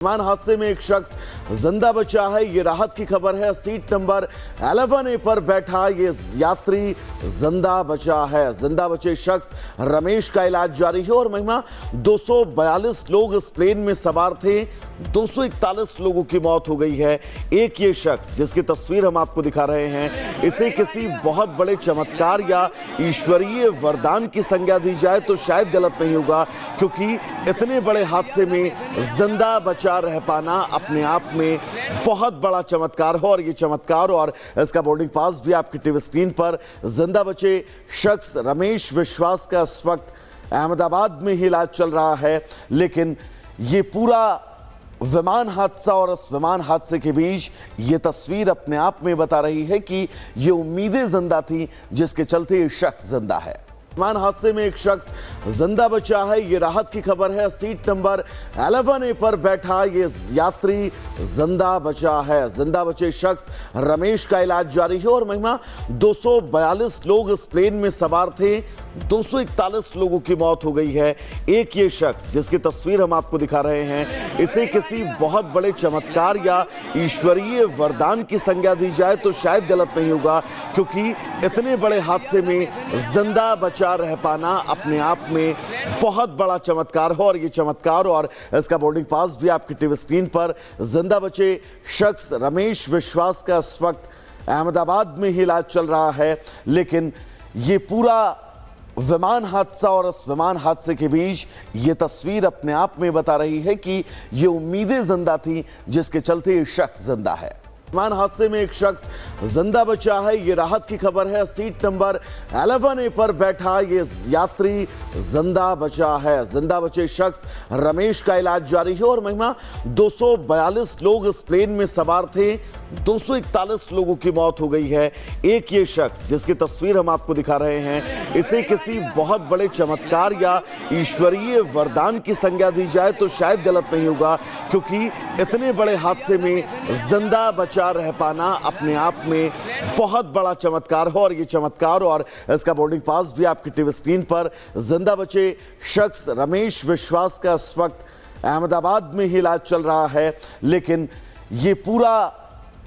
विमान हादसे में एक शख्स जिंदा बचा है। ये राहत की खबर है। सीट नंबर 11A पर बैठा ये यात्री जिंदा बचा है। जिंदा बचे शख्स रमेश का इलाज जारी है। और महिमा 242 लोग इस प्लेन में सवार थे। 241 लोगों की मौत हो गई है। एक ये शख्स जिसकी तस्वीर हम आपको दिखा रहे हैं, इसे किसी बहुत बड़े चमत्कार या ईश्वरीय वरदान की संज्ञा दी जाए तो शायद गलत नहीं होगा, क्योंकि इतने बड़े हादसे में जिंदा बचा रह पाना अपने आप में बहुत बड़ा चमत्कार है। और ये चमत्कार और इसका बोर्डिंग पास भी आपकी टीवी स्क्रीन पर। जिंदा बचे शख्स रमेश विश्वास का इस वक्त अहमदाबाद में ही इलाज चल रहा है। लेकिन ये पूरा विमान हादसा और इस विमान हादसे के बीच ये तस्वीर अपने आप में बता रही है कि ये उम्मीदें जिंदा थी जिसके चलते ये शख्स जिंदा है। विमान हादसे में एक शख्स जिंदा बचा है। ये राहत की खबर है। सीट नंबर 11A पर बैठा ये यात्री जिंदा बचा है। जिंदा बचे शख्स रमेश का इलाज जारी है। और महिमा 242 लोग इस प्लेन में सवार थे। 241 लोगों की मौत हो गई है। एक ये शख्स जिसकी तस्वीर हम आपको दिखा रहे हैं, इसे किसी बहुत बड़े चमत्कार या ईश्वरीय वरदान की संज्ञा दी जाए तो शायद गलत नहीं होगा, क्योंकि इतने बड़े हादसे में जिंदा बचा रह पाना अपने आप में बहुत बड़ा चमत्कार है। और ये चमत्कार और इसका बोर्डिंग पास भी आपकी टीवी स्क्रीन पर। जिंदा बचे शख्स रमेश विश्वास का इस वक्त अहमदाबाद में ही इलाज चल रहा है। लेकिन ये पूरा विमान हादसा और इस विमान हादसे के बीच ये तस्वीर अपने आप में बता रही है कि ये उम्मीदें जिंदा थी जिसके चलते ये शख्स जिंदा है। विमान हादसे में एक शख्स जिंदा बचा है। ये राहत की खबर है। सीट नंबर 11A पर बैठा ये यात्री जिंदा बचा है। जिंदा बचे शख्स रमेश का इलाज जारी है। और महिमा 242 लोग इस प्लेन में सवार थे। 241 लोगों की मौत हो गई है। एक ये शख्स जिसकी तस्वीर हम आपको दिखा रहे हैं, इसे किसी बहुत बड़े चमत्कार या ईश्वरीय वरदान की संज्ञा दी जाए तो शायद गलत नहीं होगा, क्योंकि इतने बड़े हादसे में जिंदा बचा रह पाना अपने आप में बहुत बड़ा चमत्कार है। और ये चमत्कार और इसका बोर्डिंग पास भी आपकी टीवी स्क्रीन पर। जिंदा बचे शख्स रमेश विश्वास का इस वक्त अहमदाबाद में ही इलाज चल रहा है। लेकिन ये पूरा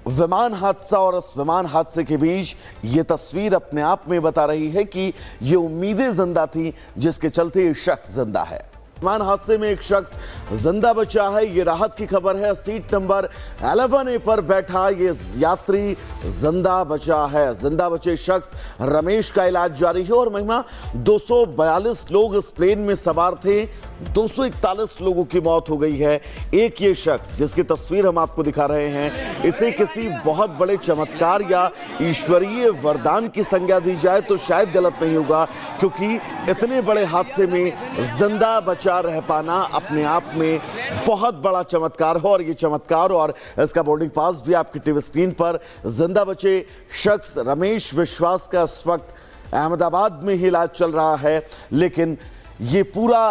विमान हादसा और इस विमान हादसे के बीच ये तस्वीर अपने आप में बता रही है कि ये उम्मीदें जिंदा थी जिसके चलते ये शख्स जिंदा है। विमान हादसे में एक शख्स जिंदा बचा है। ये राहत की खबर है। सीट नंबर 11A पर बैठा ये यात्री जिंदा बचा है। जिंदा बचे शख्स रमेश का इलाज जारी है। और महिमा 242 लोग इस प्लेन में सवार थे। 241 लोगों की मौत हो गई है। एक ये शख्स जिसकी तस्वीर हम आपको दिखा रहे हैं, इसे किसी बहुत बड़े चमत्कार या ईश्वरीय वरदान की संज्ञा दी जाए तो शायद गलत नहीं होगा, क्योंकि इतने बड़े हादसे में जिंदा बचा रह पाना अपने आप में बहुत बड़ा चमत्कार है। और ये चमत्कार और इसका बोर्डिंग पास भी आपकी टीवी स्क्रीन पर। जिंदा बचे शख्स रमेश विश्वास का इस वक्त अहमदाबाद में ही इलाज चल रहा है। लेकिन ये पूरा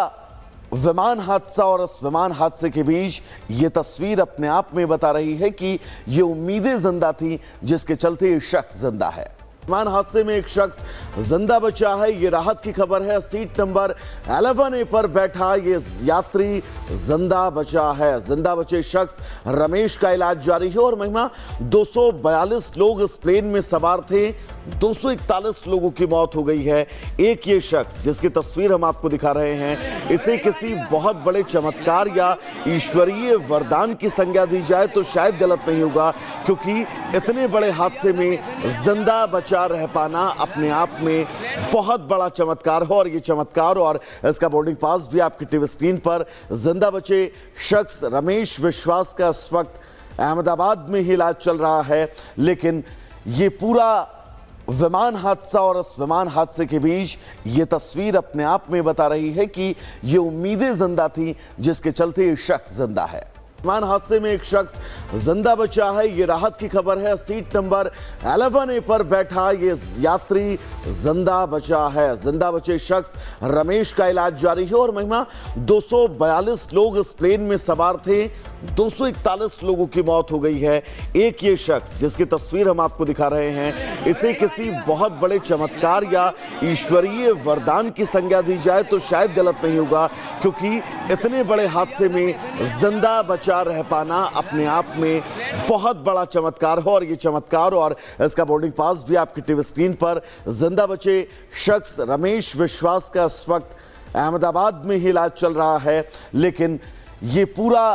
विमान हादसा और इस विमान हादसे के बीच ये तस्वीर अपने आप में बता रही है कि ये उम्मीदें जिंदा थी जिसके चलते ये शख्स जिंदा है। विमान हादसे में एक शख्स जिंदा बचा है। ये राहत की खबर है। सीट नंबर 11A पर बैठा ये यात्री जिंदा बचा है। जिंदा बचे शख्स रमेश का इलाज जारी है। और महिमा 242 लोग इस प्लेन में सवार थे। 241 लोगों की मौत हो गई है। एक ये शख्स जिसकी तस्वीर हम आपको दिखा रहे हैं, इसे किसी बहुत बड़े चमत्कार या ईश्वरीय वरदान की संज्ञा दी जाए तो शायद गलत नहीं होगा, क्योंकि इतने बड़े हादसे में जिंदा बचा रह पाना अपने आप में बहुत बड़ा चमत्कार है। और ये चमत्कार और इसका बोर्डिंग पास भी आपकी टीवी स्क्रीन पर। जिंदा बचे शख्स रमेश विश्वास का इस वक्त अहमदाबाद में ही इलाज चल रहा है। लेकिन ये पूरा विमान हादसा और इस विमान हादसे के बीच ये तस्वीर अपने आप में बता रही है कि ये उम्मीदें जिंदा थी जिसके चलते ये शख्स जिंदा है। विमान हादसे में एक शख्स जिंदा बचा है। ये राहत की खबर है। सीट नंबर 11A पर बैठा ये यात्री जिंदा बचा है। जिंदा बचे शख्स रमेश का इलाज जारी है। और महिमा 242 लोग इस प्लेन में सवार थे। 241 लोगों की मौत हो गई है। एक ये शख्स जिसकी तस्वीर हम आपको दिखा रहे हैं, इसे किसी बहुत बड़े चमत्कार या ईश्वरीय वरदान की संज्ञा दी जाए तो शायद गलत नहीं होगा, क्योंकि इतने बड़े हादसे में जिंदा बचा रह पाना अपने आप में बहुत बड़ा चमत्कार है। और ये चमत्कार और इसका बोर्डिंग पास भी आपकी टीवी स्क्रीन पर। जिंदा बचे शख्स रमेश विश्वास का इस वक्त अहमदाबाद में ही इलाज चल रहा है, लेकिन ये पूरा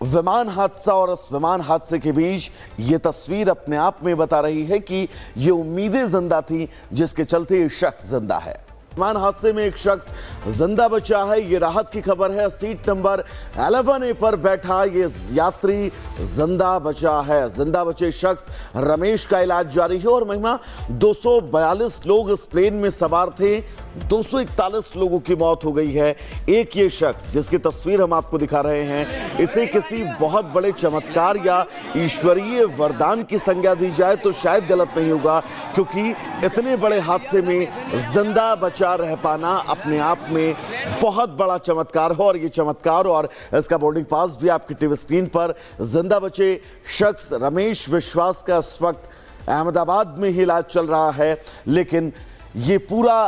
विमान हादसा और उस विमान हादसे के बीच ये तस्वीर अपने आप में बता रही है कि ये उम्मीदें जिंदा थी जिसके चलते ये शख्स जिंदा है। विमान हादसे में एक शख्स जिंदा बचा है, ये राहत की खबर है। सीट नंबर 11A पर बैठा ये यात्री जिंदा बचा है। जिंदा बचे शख्स रमेश का इलाज जारी है और महिमा 242 लोग इस प्लेन में सवार थे। 241 लोगों की मौत हो गई है। एक ये शख्स जिसकी तस्वीर हम आपको दिखा रहे हैं, इसे किसी बहुत बड़े चमत्कार या ईश्वरीय वरदान की संज्ञा दी जाए तो शायद गलत नहीं होगा, क्योंकि इतने बड़े हादसे में जिंदा बचा रह पाना अपने आप में बहुत बड़ा चमत्कार है। और ये चमत्कार और इसका बोर्डिंग पास भी आपकी टीवी स्क्रीन पर। जिंदा बचे शख्स रमेश विश्वास का इस वक्त अहमदाबाद में ही इलाज चल रहा है, लेकिन ये पूरा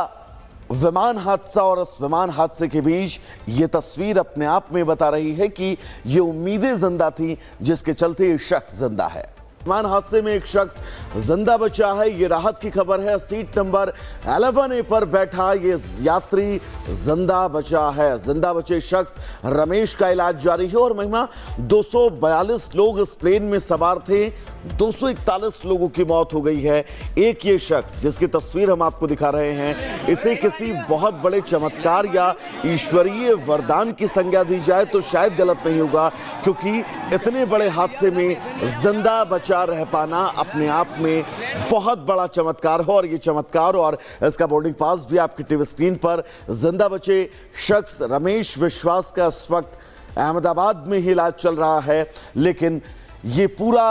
विमान हादसा और उस विमान हादसे के बीच ये तस्वीर अपने आप में बता रही है कि ये उम्मीदें जिंदा थी जिसके चलते ये शख्स जिंदा है। विमान हादसे में एक शख्स जिंदा बचा है, ये राहत की खबर है। सीट नंबर 11A पर बैठा ये यात्री जिंदा बचा है। जिंदा बचे शख्स रमेश का इलाज जारी है और महिमा 242 लोग इस प्लेन में सवार थे। 241 लोगों की मौत हो गई है। एक ये शख्स जिसकी तस्वीर हम आपको दिखा रहे हैं, इसे किसी बहुत बड़े चमत्कार या ईश्वरीय वरदान की संज्ञा दी जाए तो शायद गलत नहीं होगा, क्योंकि इतने बड़े हादसे में जिंदा बचा रह पाना अपने आप में बहुत बड़ा चमत्कार है। और ये चमत्कार और इसका बोर्डिंग पास भी आपकी टीवी स्क्रीन पर। जिंदा बचे शख्स रमेश विश्वास का इस वक्त अहमदाबाद में ही इलाज चल रहा है, लेकिन ये पूरा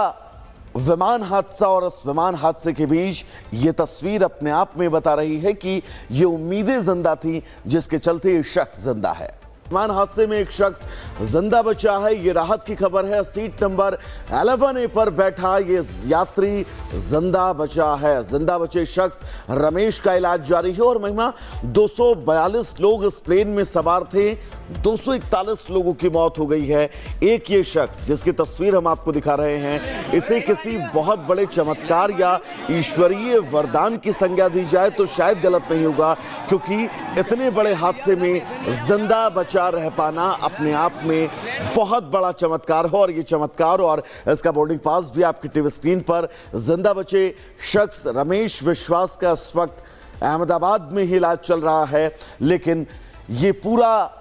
विमान हादसा और उस विमान हादसे के बीच ये तस्वीर अपने आप में बता रही है कि ये उम्मीदें जिंदा थी जिसके चलते ये शख्स जिंदा है। विमान हादसे में एक शख्स जिंदा बचा है, ये राहत की खबर है। सीट नंबर 11A पर बैठा ये यात्री जिंदा बचा है। जिंदा बचे शख्स रमेश का इलाज जारी है और महिमा 242 लोग इस प्लेन में सवार थे। 241 लोगों की मौत हो गई है। एक ये शख्स जिसकी तस्वीर हम आपको दिखा रहे हैं, इसे किसी बहुत बड़े चमत्कार या ईश्वरीय वरदान की संज्ञा दी जाए तो शायद गलत नहीं होगा, क्योंकि इतने बड़े हादसे में जिंदा बचा रह पाना अपने आप में बहुत बड़ा चमत्कार है। और ये चमत्कार और इसका बोर्डिंग पास भी आपकी टीवी स्क्रीन पर। जिंदा बचे शख्स रमेश विश्वास का इस वक्त अहमदाबाद में ही इलाज चल रहा है, लेकिन ये पूरा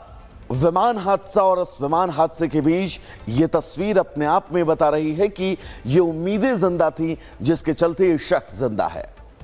विमान हादसा और उस विमान हादसे के बीच ये तस्वीर अपने आप में बता रही है कि ये उम्मीदें जिंदा थी जिसके चलते ये शख्स जिंदा है।